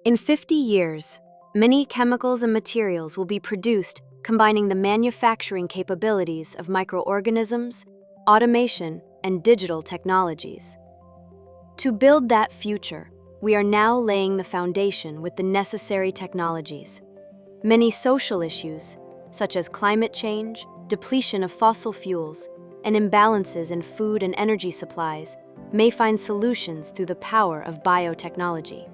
In 50 years, many chemicals and materials will be produced combining the manufacturing capabilities of microorganisms, automation, and digital technologies. To build that future, we are now laying the foundation with the necessary technologies. Many social issues, such as climate change, depletion of fossil fuels, and imbalances in food and energy supplies, may find solutions through the power of biotechnology.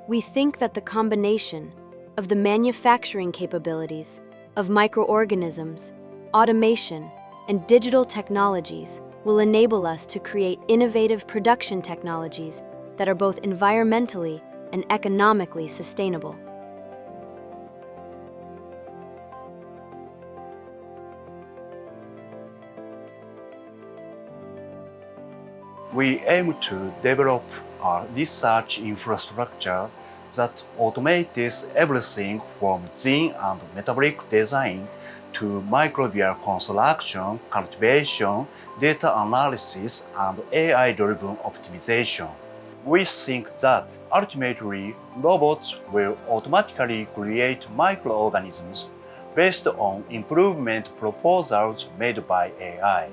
We think that the combination of the manufacturing capabilities of microorganisms, automation, and digital technologies will enable us to create innovative production technologies that are both environmentally and economically sustainable. We aim to develop a research infrastructure that automates everything from gene and metabolic design to microbial construction, cultivation, data analysis, and AI-driven optimization. We think that ultimately robots will automatically create microorganisms based on improvement proposals made by AI.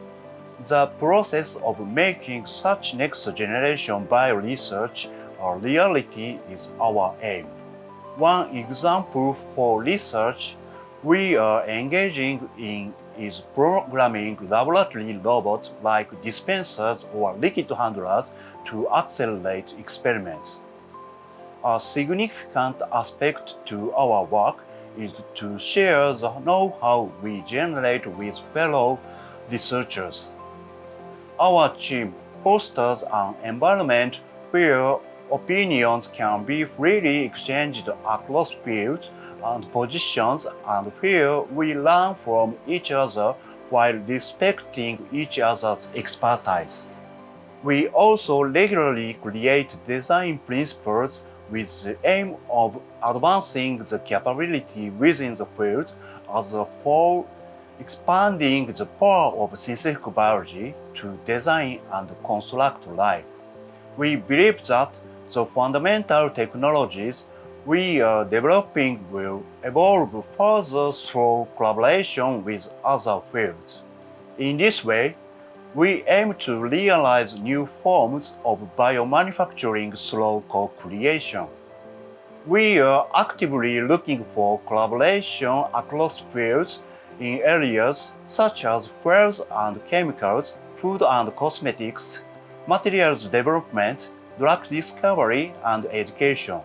The process of making such next-generation bioresearch a reality is our aim. One example for research we are engaging in is programming laboratory robots like dispensers or liquid handlers to accelerate experiments. A significant aspect to our work is to share the know-how we generate with fellow researchers. Our team fosters an environment where opinions can be freely exchanged across fields and positions and where we learn from each other while respecting each other's expertise. We also regularly create design principles with the aim of advancing the capability within the field as a whole, expanding the power of synthetic biology to design and construct life. We believe that the fundamental technologies we are developing will evolve further through collaboration with other fields. In this way, we aim to realize new forms of biomanufacturing through co-creation. We are actively looking for collaboration across fields in areas such as fuels and chemicals, food and cosmetics, materials development, drug discovery, and education.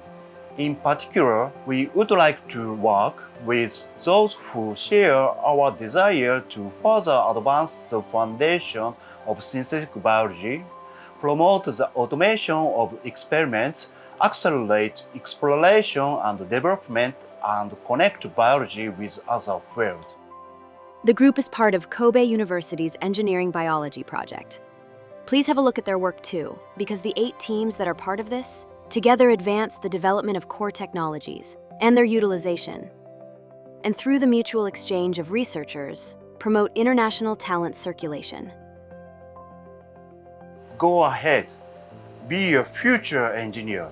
In particular, we would like to work with those who share our desire to further advance the foundations of synthetic biology, promote the automation of experiments, accelerate exploration and development, and connect biology with other fields. The group is part of Kobe University's Engineering Biology project. Please have a look at their work too, because the 8 teams that are part of this together advance the development of core technologies and their utilization. And through the mutual exchange of researchers, promote international talent circulation. Go ahead, be a future engineer.